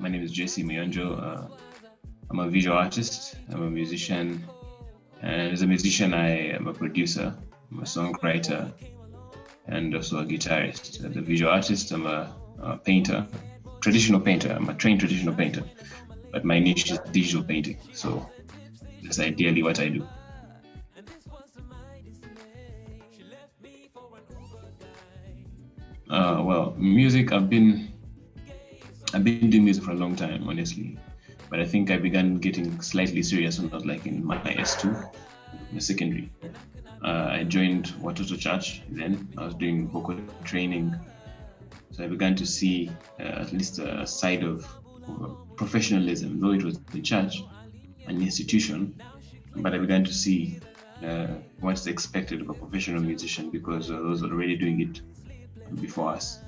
My name is JC Muyonjo. I'm a visual artist. I'm a musician. And as a musician, I am a producer. I'm a songwriter and also a guitarist. As a visual artist, I'm a painter, traditional painter. I'm a trained traditional painter, but my niche is digital painting. So that's ideally what I do. Well, music, I've been doing music for a long time, honestly. But I think I began getting slightly serious when I was like in my S2, my secondary. I joined Watoto Church then. I was doing vocal training. So I began to see at least a side of professionalism, though it was the church, an institution. But I began to see what's expected of a professional musician because those were already doing it before us.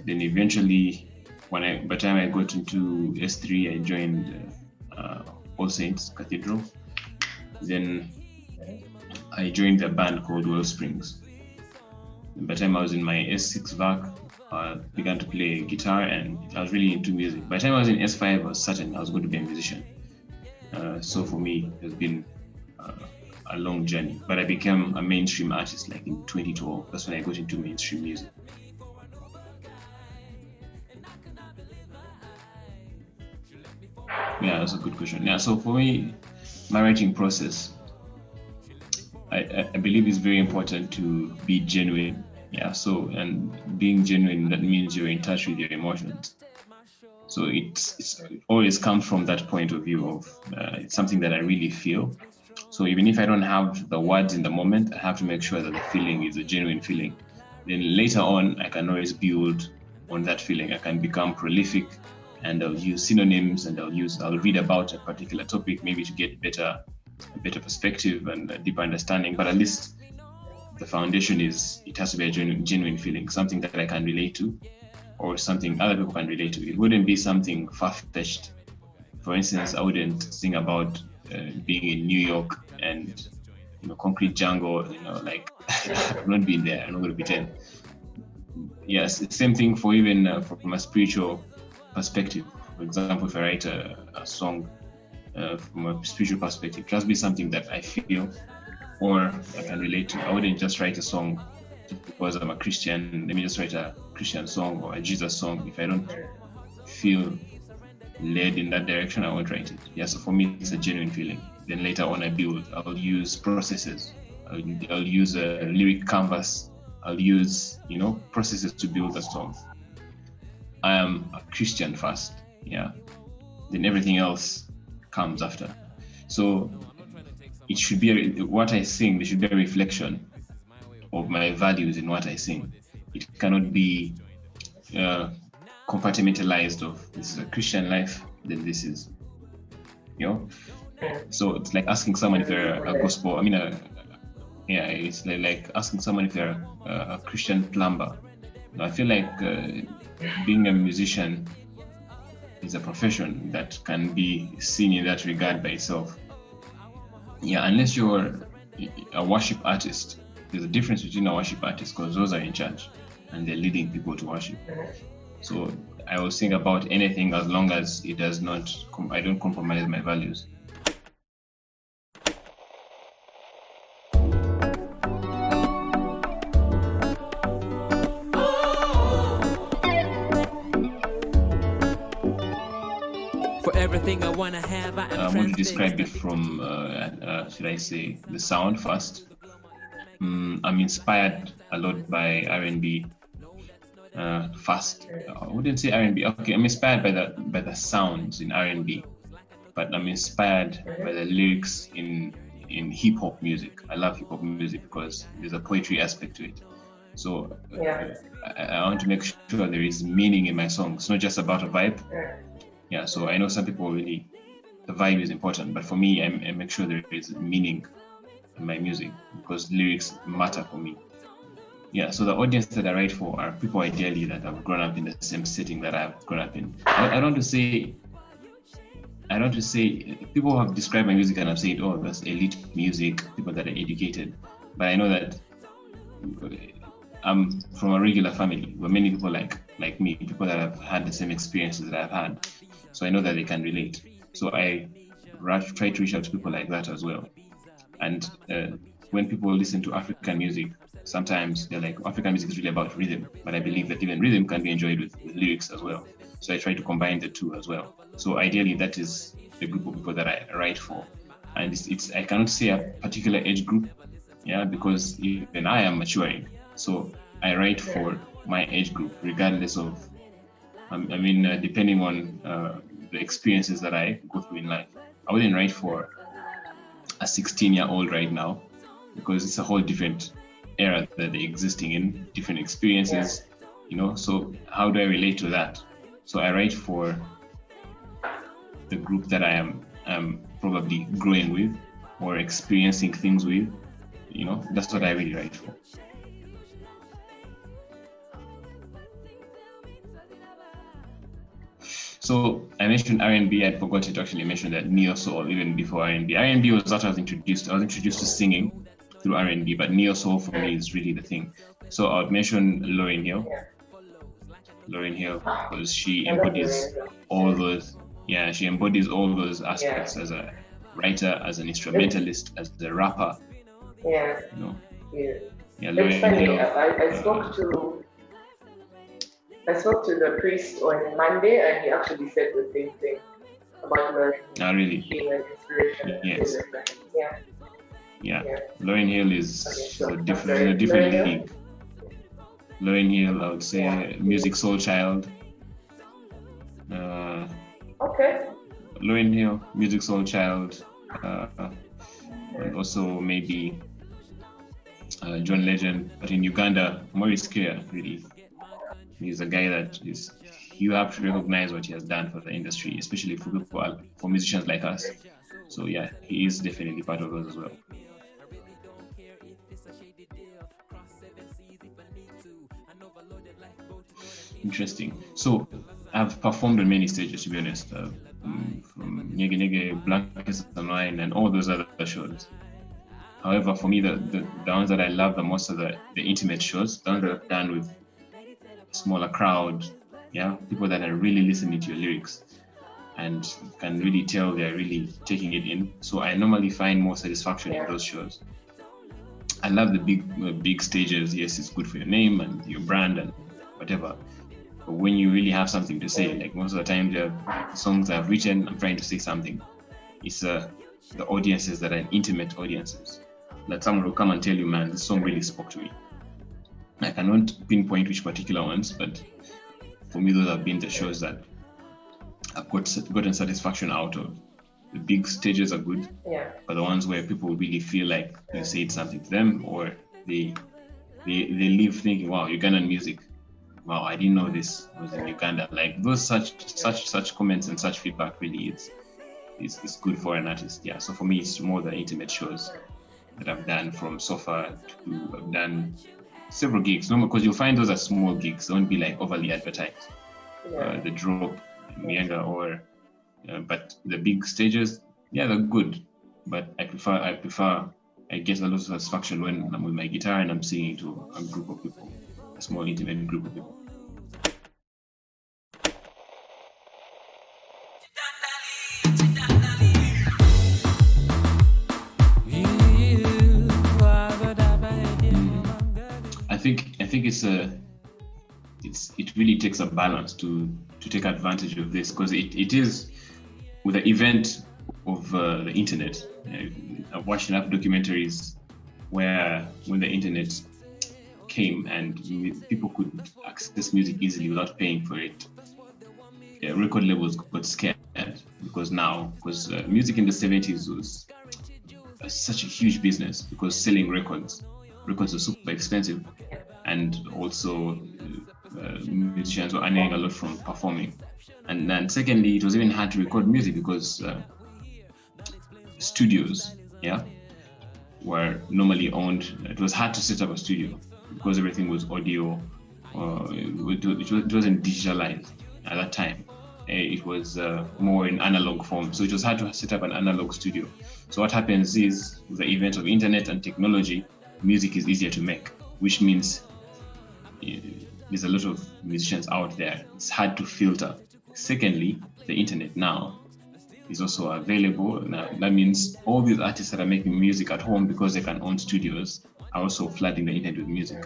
Then eventually, by the time I got into S3, I joined All Saints Cathedral. Then I joined a band called Wellsprings. And by the time I was in my S6 VAC, I began to play guitar and I was really into music. By the time I was in S5, I was certain I was going to be a musician. So for me, it has been a long journey. But I became a mainstream artist like in 2012. That's when I got into mainstream music. Yeah, that's a good question. Yeah, so for me, my writing process, I believe it's very important to be genuine. Yeah, so, and being genuine, that means you're in touch with your emotions. So it always comes from that point of view of it's something that I really feel. So even if I don't have the words in the moment, I have to make sure that the feeling is a genuine feeling. Then later on, I can always build on that feeling. I can become prolific and I'll use synonyms and I'll read about a particular topic, maybe to get a better perspective and a deeper understanding. But at least the foundation is, it has to be a genuine feeling, something that I can relate to or something other people can relate to. It wouldn't be something far-fetched. For instance, I wouldn't sing about being in New York and concrete jungle, like I've not been there, I'm not going to pretend. Yes, it's the same thing for even from a spiritual perspective. For example, if I write a song from a spiritual perspective, it has to be something that I feel or I can relate to. I wouldn't just write a song just because I'm a Christian. Let me just write a Christian song or a Jesus song. If I don't feel led in that direction, I won't write it. Yeah, so for me, it's a genuine feeling. Then later on, I'll use processes. I'll use a lyric canvas. I'll use, processes to build a song. I am a Christian first, yeah. Then everything else comes after. So it should be what I sing. There should be a reflection of my values in what I sing. It cannot be compartmentalized of this is a Christian life, then this is, So it's like asking someone if they're a gospel. It's like asking someone if they're a Christian plumber. I feel like being a musician is a profession that can be seen in that regard by itself. Yeah, unless you're a worship artist. There's a difference between a worship artist because those are in charge and they're leading people to worship. So I will sing about anything as long as it does not, I don't compromise my values. Everything I wanna have, I'm going to describe it from, should I say, the sound first. I'm inspired a lot by R&B first. I wouldn't say R&B. Okay, I'm inspired by the sounds in R&B, but I'm inspired by the lyrics in hip hop music. I love hip hop music because there's a poetry aspect to it. So I want to make sure there is meaning in my song. It's not just about a vibe. Yeah, so I know some people really, the vibe is important, but for me, I make sure there is meaning in my music because lyrics matter for me. Yeah, so the audience that I write for are people ideally that have grown up in the same setting that I've grown up in. I don't want to say, people have described my music and I've said, oh, that's elite music, people that are educated. But I know that I'm from a regular family where many people like me, people that have had the same experiences that I've had. So I know that they can relate. So I try to reach out to people like that as well. And when people listen to African music, sometimes they're like, African music is really about rhythm, but I believe that even rhythm can be enjoyed with lyrics as well. So I try to combine the two as well. So ideally, that is the group of people that I write for. And it's I cannot say a particular age group, because even I am maturing. So I write for my age group, regardless of, depending on the experiences that I go through in life. I wouldn't write for a 16-year-old right now, because it's a whole different era that they're existing in, different experiences, so how do I relate to that? So I write for the group that I am probably growing with or experiencing things with, that's what I really write for. So I mentioned R&B. I'd forgotten to actually mention that neo soul even before R&B. R&B was what I was introduced to singing through R&B, but neo soul for me is really the thing. So I would mention Lauryn Hill. Lauryn Hill, because she embodies all those. Yeah, she embodies all those aspects as a writer, as an instrumentalist, as a rapper. Yeah. Yeah, It's funny. I spoke to the priest on Monday, and he actually said the same thing about Lauryn. Really? Being an inspiration. Yes. Yeah. Lauryn Hill is a different league. Lauryn Hill, I would say, music soul child. Okay. Lauryn Hill, music soul child, and also maybe John Legend, but in Uganda, Maurice Kia, really. He's a guy that you have to recognize what he has done for the industry, especially for musicians like us. So yeah, he is definitely part of us as well. Interesting. So I've performed on many stages, to be honest, from Nyege Nyege, Blankets and Wine, and all those other shows. However, for me, the ones that I love the most are the intimate shows, the ones that I've done with smaller crowd, people that are really listening to your lyrics and can really tell they're really taking it in. So I normally find more satisfaction in those shows. I love the big stages. Yes, it's good for your name and your brand and whatever. But when you really have something to say, like most of the time the songs I've written, I'm trying to say something. It's the audiences that are intimate audiences. That someone will come and tell you, man, this song really spoke to me. I cannot pinpoint which particular ones, but for me, those have been the shows that I've gotten satisfaction out of. The big stages are good, but the ones where people really feel like you said something to them, or they leave thinking, wow, Ugandan music, wow, I didn't know this was in Uganda. Like those such comments and such feedback really is good for an artist. Yeah, so for me, it's more the intimate shows that I've done from so far to I've done several gigs. No, because you'll find those are small gigs. They won't be like overly advertised. The Drop, Muyonjo, but the big stages, they're good. But I get a lot of satisfaction when I'm with my guitar and I'm singing to a group of people, a small intimate group of people. I think it really takes a balance to take advantage of this, because it is with the event of the internet. I've watched enough documentaries where when the internet came and people could access music easily without paying for it, record labels got scared because music in the 70s was such a huge business, because selling records were super expensive, and also musicians were earning a lot from performing. And then secondly, it was even hard to record music because studios were normally owned. It was hard to set up a studio because everything was audio. It wasn't digitalized at that time. It was more in analog form, so it was hard to set up an analog studio. So what happens is, with the event of internet and technology, music is easier to make, which means there's a lot of musicians out there. It's hard to filter Secondly, the internet now is also available. Now, that means all these artists that are making music at home because they can own studios are also flooding the internet with music.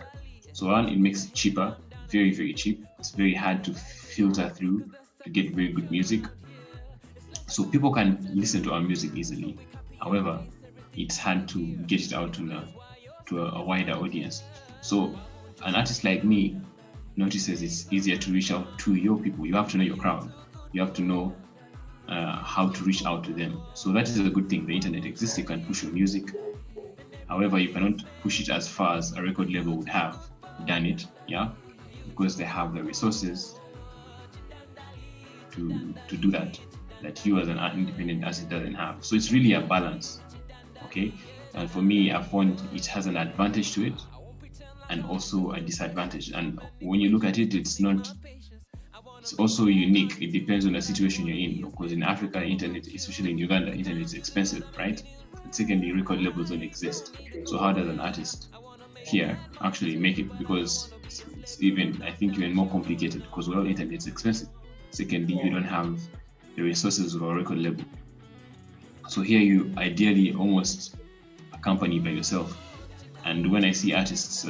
So one, it makes it cheaper, very, very cheap. It's very hard to filter through to get very good music. So people can listen to our music easily. However, it's hard to get it out to a wider audience. So an artist like me notices it's easier to reach out to your people. You have to know your crowd. You have to know how to reach out to them. So that is a good thing. The internet exists. You can push your music. However, you cannot push it as far as a record label would have done it, because they have the resources to do that you as an independent artist doesn't have. So it's really a balance, okay? And for me, I found it has an advantage to it and also a disadvantage. And when you look at it, it's also unique. It depends on the situation you're in, because in Africa, internet, especially in Uganda, internet is expensive, right? And secondly, record labels don't exist. So how does an artist here actually make it? Because it's even, I think, even more complicated, because internet is expensive. Secondly, you don't have the resources of a record label. So here you ideally almost accompany by yourself. And when I see artists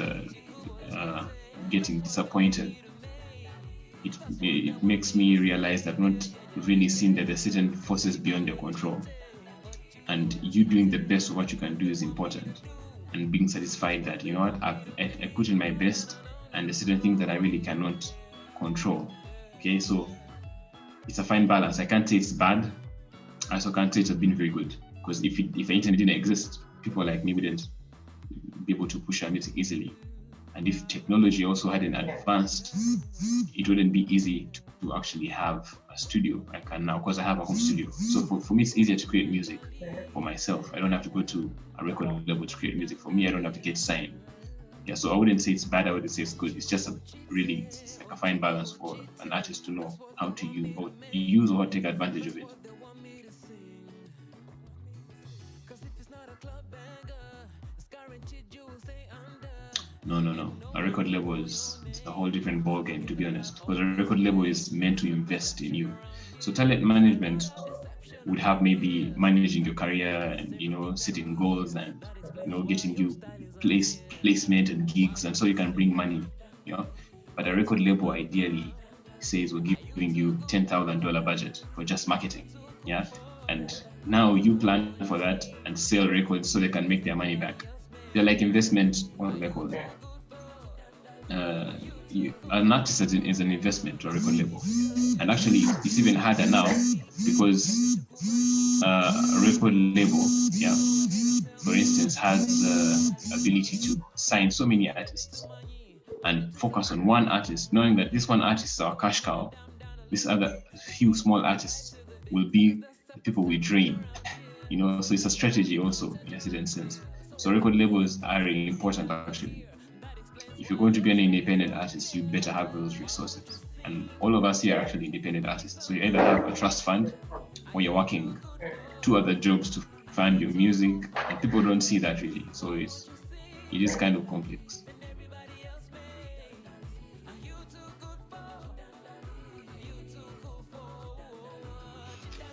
getting disappointed, it makes me realize that not really seeing that there's certain forces beyond your control. And you doing the best of what you can do is important. And being satisfied that, you know what, I put in my best, and there's certain things that I really cannot control. Okay, so it's a fine balance. I can't say it's bad. I also can't say it's been very good. Because if the internet didn't exist, people like me wouldn't be able to push our music easily. And if technology also hadn't advanced, it wouldn't be easy to actually have a studio. I can now, because I have a home studio. So for me, it's easier to create music for myself. I don't have to go to a record label to create music. For me, I don't have to get signed. Yeah, so I wouldn't say it's bad, I wouldn't say it's good. It's just it's like a fine balance for an artist to know how to use or take advantage of it. No. A record label is a whole different ballgame, to be honest, because a record label is meant to invest in you. So talent management would have maybe managing your career and, setting goals and, getting you placement and gigs, and so you can bring money, But a record label ideally says we're giving you $10,000 budget for just marketing, and now you plan for that and sell records so they can make their money back. They're like investment, what do they call it? An artist is an investment to a record label. And actually, it's even harder now because a record label, for instance, has the ability to sign so many artists and focus on one artist, knowing that this one artist is our cash cow. This other few small artists will be the people we drain, so it's a strategy also in a certain sense. So record labels are really important actually. If you're going to be an independent artist, you better have those resources. And all of us here are actually independent artists. So you either have a trust fund or you're working 2 other jobs to fund your music, and people don't see that really. So it is kind of complex.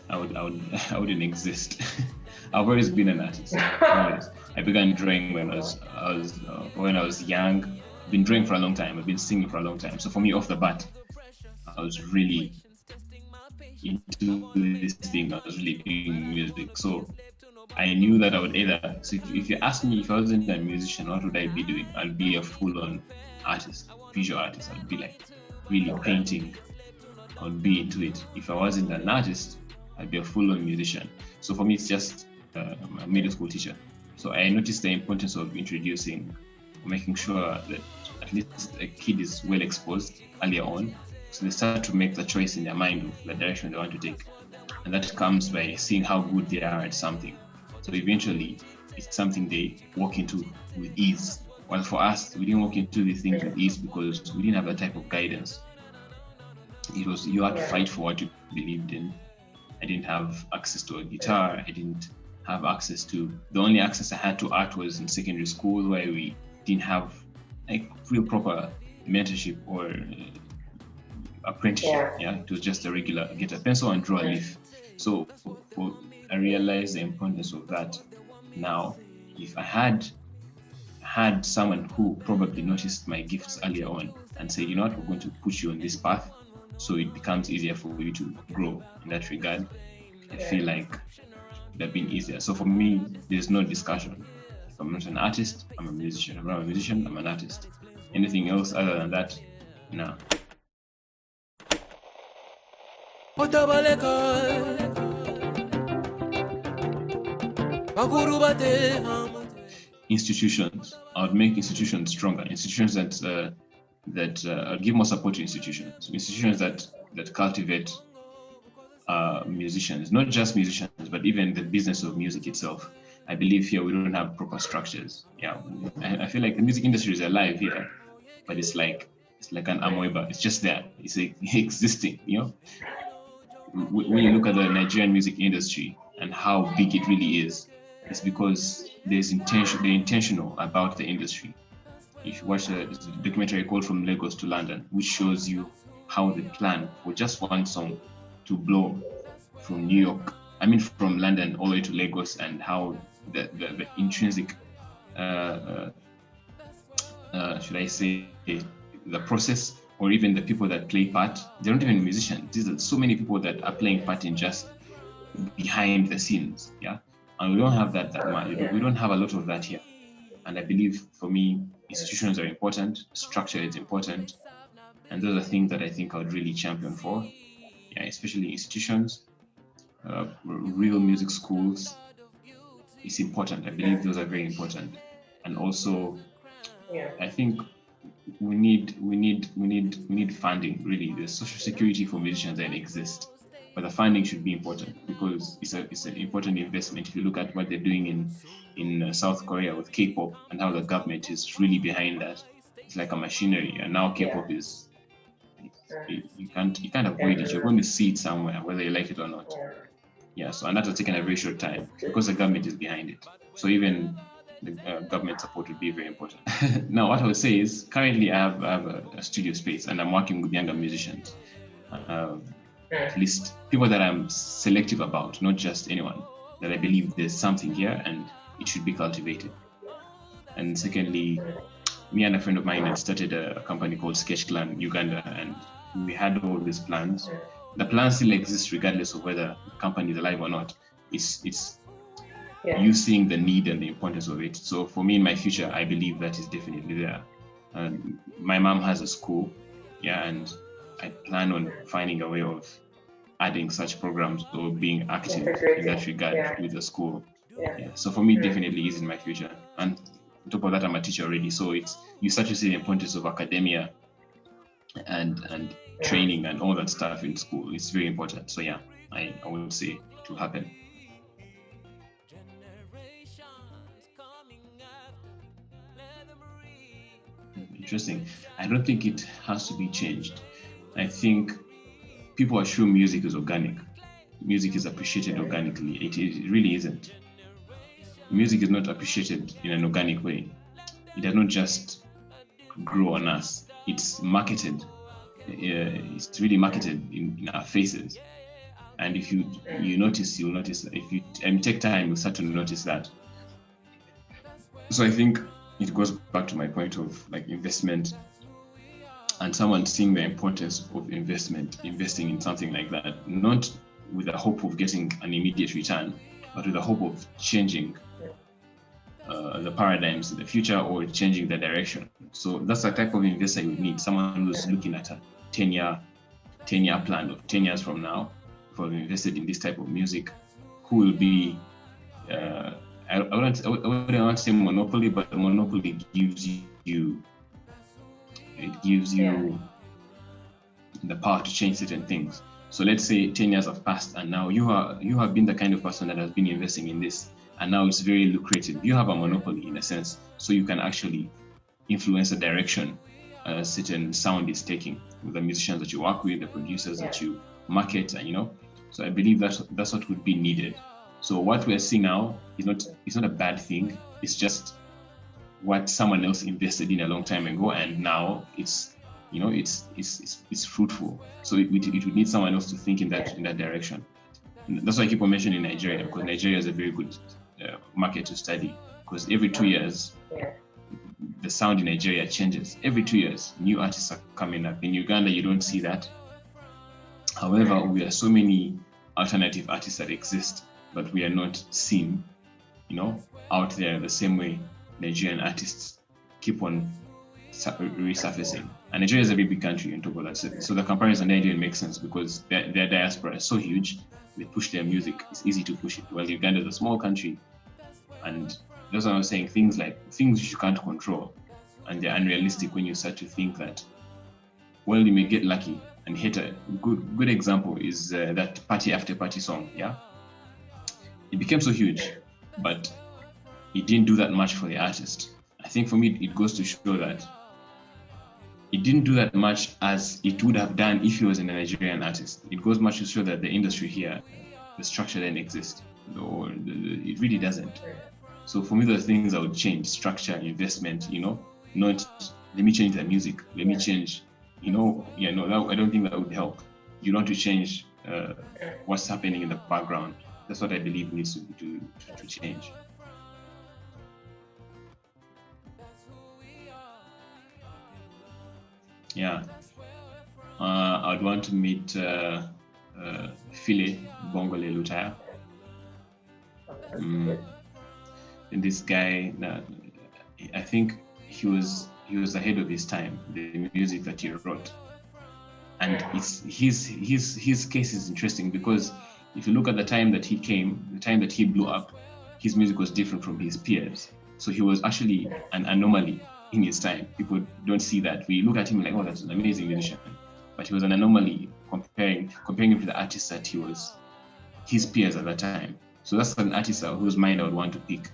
I wouldn't exist. I've always been an artist. Always. I began drawing when I was young. I've been drawing for a long time. I've been singing for a long time. So for me, off the bat, I was really into this thing. I was really doing music. So I knew that I would either. So if you ask me if I wasn't a musician, what would I be doing? I'd be a full-on artist, visual artist. I'd be like really painting. I would be into it. If I wasn't an artist, I'd be a full-on musician. So for me, it's just a middle school teacher. So I noticed the importance of making sure that at least a kid is well exposed earlier on. So they start to make the choice in their mind of the direction they want to take. And that comes by seeing how good they are at something. So eventually, it's something they walk into with ease. While for us, we didn't walk into these things with ease because we didn't have that type of guidance. You had to fight for what you believed in. I didn't have access to a guitar. I didn't have access to, the only access I had to art was in secondary school, where we didn't have like real proper mentorship or apprenticeship. Yeah, it was just a regular get a pencil and draw a leaf. So I realized the importance of that. Now, if I had someone who probably noticed my gifts earlier on and said, you know what, we're going to put you on this path, so it becomes easier for you to grow in that regard. I feel like it would have been easier. So for me, there's no discussion. If I'm not an artist, I'm a musician. If I'm not a musician, I'm an artist. Anything else other than that, no. Institutions. I would make institutions stronger. Institutions that give more support to institutions. Institutions that cultivate musicians, not just musicians, but even the business of music itself. I believe here we don't have proper structures. Yeah, I feel like the music industry is alive here, but it's like an amoeba. It's just there. It's existing. You know, when you look at the Nigerian music industry and how big it really is, it's because they're intentional about the industry. If you watch a documentary called From Lagos to London, which shows you how they plan for just one song to blow from from London all the way to Lagos, and how the intrinsic, should I say, the process, or even the people that play part, they're not even musicians. These are so many people that are playing part in just behind the scenes, yeah? And we don't have that much. We don't have a lot of that here. And I believe, for me, institutions are important, structure is important, and those are things that I think I would really champion for. Yeah, especially institutions, real music schools. It's important. I believe those are very important. And also, I think we need funding. Really, the social security for musicians that exist, but the funding should be important, because it's an important investment. If you look at what they're doing in South Korea with K-pop, and how the government is really behind that, it's like a machinery. And now K-pop is, you can't avoid it. You're going to see it somewhere, whether you like it or not. Yeah. So, and that has taken a very short time because the government is behind it. So even the government support would be very important. Now, what I would say is, currently I have a studio space, and I'm working with younger musicians. At least people that I'm selective about, not just anyone, that I believe there's something here and it should be cultivated. And secondly, me and a friend of mine had started a company called Sketch Clan Uganda, and we had all these plans. The plan still exists regardless of whether the company is alive or not. It's you seeing the need and the importance of it. So for me, in my future, I believe that is definitely there. My mom has a school, and I plan on finding a way of adding such programs or being active in that regard with the school. So for me, definitely is in my future. And on top of that, I'm a teacher already. So you start to see the importance of academia and training and all that stuff in school. It's very important. So I would say it will happen. Interesting. I don't think it has to be changed. I think people assume music is organic. Music is appreciated organically. It really isn't. Music is not appreciated in an organic way. It does not just grow on us. It's marketed. It's really marketed in our faces. And if you notice, you'll notice. If you take time, you'll start to notice that. So I think it goes back to my point of like investment, and someone seeing the importance of investing in something like that, not with the hope of getting an immediate return, but with the hope of changing the paradigms in the future or changing the direction. So that's the type of investor you need, someone who's looking at a 10-year plan of 10 years from now, if I've invested in this type of music, who will be, I wouldn't want to say monopoly, but monopoly gives you the power to change certain things. So let's say 10 years have passed, and now you have been the kind of person that has been investing in this, and now it's very lucrative. You have a monopoly in a sense, so you can actually influence the direction a certain sound is taking with the musicians that you work with, the producers that you market, and So I believe that's what would be needed. So what we're seeing now is not a bad thing. It's just what someone else invested in a long time ago, and now it's it's fruitful. So it would need someone else to think in that direction. And that's why I keep on mentioning Nigeria, because Nigeria is a very good market to study, because every 2 years the sound in Nigeria changes. Every 2 years, new artists are coming up. In Uganda, you don't see that. However, we are so many alternative artists that exist, but we are not seen, out there the same way Nigerian artists keep on resurfacing. And Nigeria is a very big country in Togo. So the comparison there didn't make sense, because their diaspora is so huge. They push their music. It's easy to push it. While Uganda is a small country, and that's what I was saying. Things you can't control, and they're unrealistic when you start to think that, well, you may get lucky and hit a good example is that Party After Party song. Yeah, it became so huge, but it didn't do that much for the artist. I think for me, it goes to show that it didn't do that much as it would have done if he was a Nigerian artist. It goes much to show that the industry here, the structure didn't exist, or it really doesn't. So for me, the things I would change: structure, investment. Not let me change the music. Let me change. I don't think that would help. You want to change what's happening in the background. That's what I believe needs to change. Yeah, I'd want to meet Phile Bongole Lutaya. And this guy, I think he was ahead of his time. The music that he wrote, and his case is interesting, because if you look at the time that he came, the time that he blew up, his music was different from his peers. So he was actually an anomaly in his time. People don't see that. We look at him like, oh, that's an amazing musician, but he was an anomaly comparing him to the artists that he was his peers at that time. So that's an artist whose mind I would want to pick.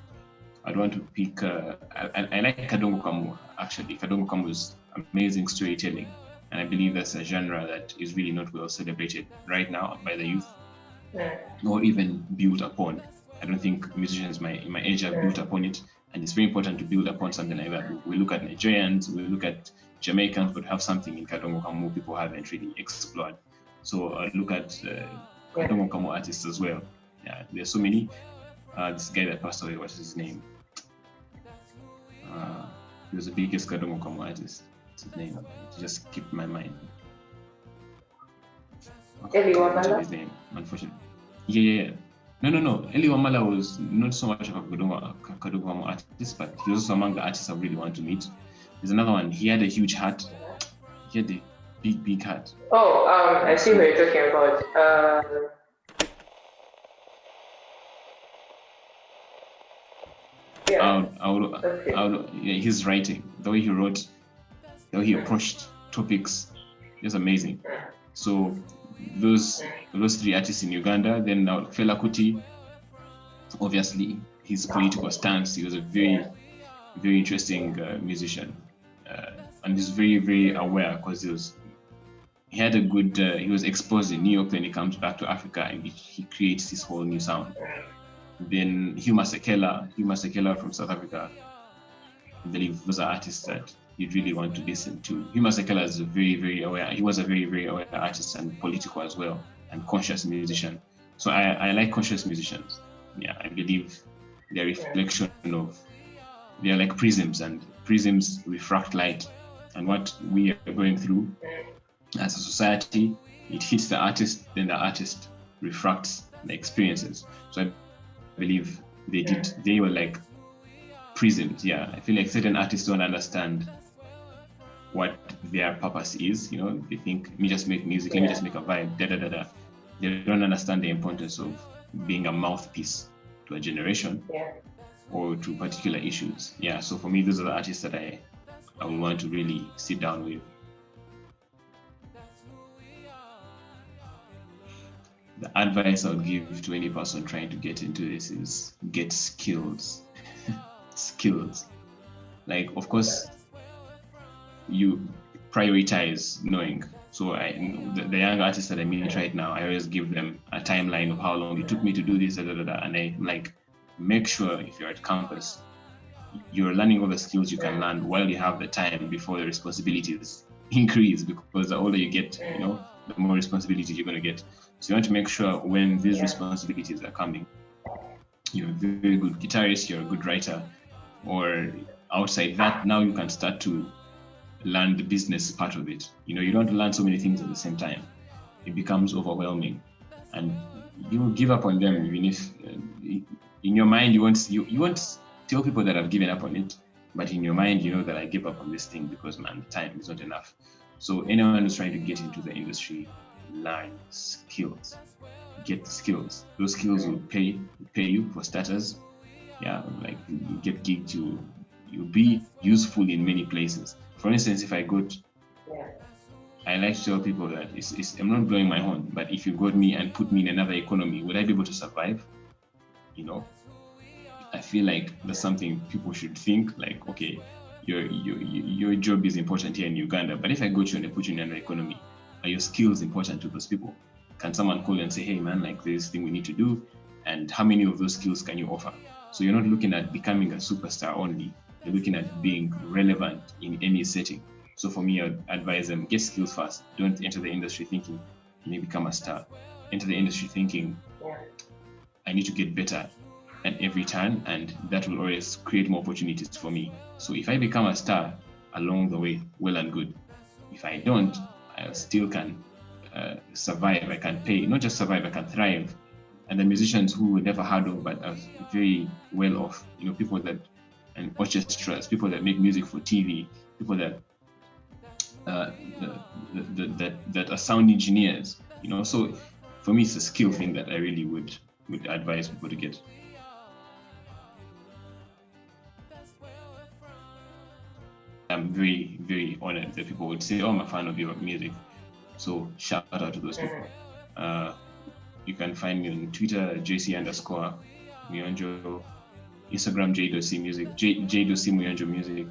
I'd want to pick. I like Kadongo Kamu, actually. Kadongo Kamu is amazing storytelling, and I believe that's a genre that is really not well celebrated right now by the youth, or even built upon. I don't think musicians in my age have built upon it. And it's very important to build upon something like that. We look at Nigerians, we look at Jamaicans, but have something in Kadongo Kamu people haven't really explored. So I look at Kadongo Kamu artists as well. Yeah, there's so many. This guy that passed away, what's his name? He was the biggest Kadongo Kamu artist. What's his name? It just keep my mind. Ibua. His name, unfortunately. Yeah. No. Eli Wamala was not so much of a Kadongo artist, but he was also among the artists I really want to meet. There's another one. He had a huge hat. He had a big hat. Oh, I see what you're talking about. His writing, the way he wrote, the way he approached topics, is amazing. So those three artists in Uganda. Then Fela Kuti, obviously his political stance. He was a very, very interesting musician, and he's very, very aware, because he had a good. He was exposed in New York. Then he comes back to Africa and he creates this whole new sound. Then Hugh Masekela from South Africa. I believe those are artists that you'd really want to listen to. Hugh Masekela is very, very aware. He was a very, very aware artist and political as well, and conscious musician. So I like conscious musicians. Yeah, I believe they're reflection of, they're like prisms, and prisms refract light. And what we are going through as a society, it hits the artist, then the artist refracts the experiences. So I believe they were like prisms. Yeah, I feel like certain artists don't understand what their purpose is. They think, let me just make music, let me just make a vibe, They don't understand the importance of being a mouthpiece to a generation or to particular issues. Yeah, so for me, those are the artists that I would want to really sit down with. The advice I would give to any person trying to get into this is get skills. Skills. Like, of course, you prioritize knowing. So the young artists that I meet right now, I always give them a timeline of how long it took me to do this, and I'm like, make sure if you're at campus, you're learning all the skills you can learn while you have the time before the responsibilities increase, because the older you get, you know, the more responsibilities you're going to get. So you want to make sure when these responsibilities are coming, you're a very good guitarist, you're a good writer, or outside that, now you can start to learn the business part of it. You know, you don't learn so many things at the same time. It becomes overwhelming, and you will give up on them, even if in your mind you won't tell people that I've given up on it, but in your mind you know that I give up on this thing because, man, the time is not enough. So anyone who's trying to get into the industry, learn skills, get skills. Those skills will pay you for starters. Yeah, like you get gigs, you'll be useful in many places. For instance, if I go to, I like to tell people that I'm not blowing my horn, but if you got me and put me in another economy, would I be able to survive? You know, I feel like that's something people should think, like, okay, your job is important here in Uganda, but if I go to you and I put you in another economy, are your skills important to those people? Can someone call and say, hey man, like there's this thing we need to do, and how many of those skills can you offer? So you're not looking at becoming a superstar only, you're looking at being relevant in any setting. So for me, I'd advise them, get skills first. Don't enter the industry thinking you need to become a star. Enter the industry thinking, I need to get better at every turn, and that will always create more opportunities for me. So if I become a star along the way, well and good. If I don't, I still can survive. I can pay, not just survive, I can thrive. And the musicians who were never heard of but are very well off, you know, people that, and orchestras, people that make music for TV, people that that are sound engineers, you know. So for me, it's a skill thing that I really would advise people to get. I'm very, very honored that people would say, oh, I'm a fan of your music. So shout out to those people. You can find me on Twitter, JC_Muyonjo, Instagram, J.C Music, J.C Muyonjo Music.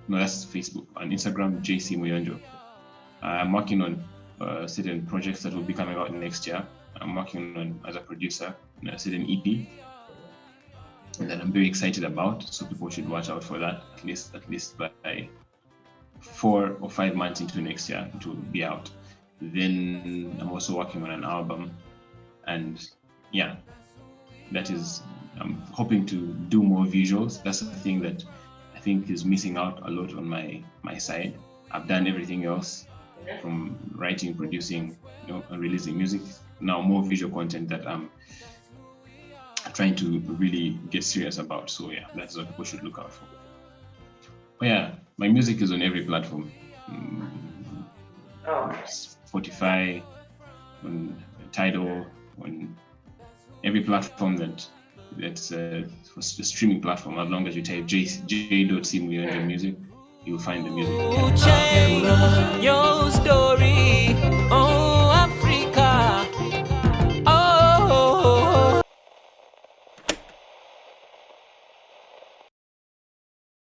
No, that's Facebook. On Instagram, JC Muyonjo. I'm working on certain projects that will be coming out next year. I'm working on as a producer on a certain EP, and that I'm very excited about. So people should watch out for that. At least by 4 or 5 months into next year, it will be out. Then I'm also working on an album, and yeah, I'm hoping to do more visuals. That's the thing that I think is missing out a lot on my side. I've done everything else, from writing, producing, you know, and releasing music. Now more visual content that I'm trying to really get serious about. So yeah, that's what people should look out for. But yeah, my music is on every platform. Spotify, on Tidal, on every platform that's a streaming platform. As long as you type J.C Muyonjo Music, you'll find the music. Your story.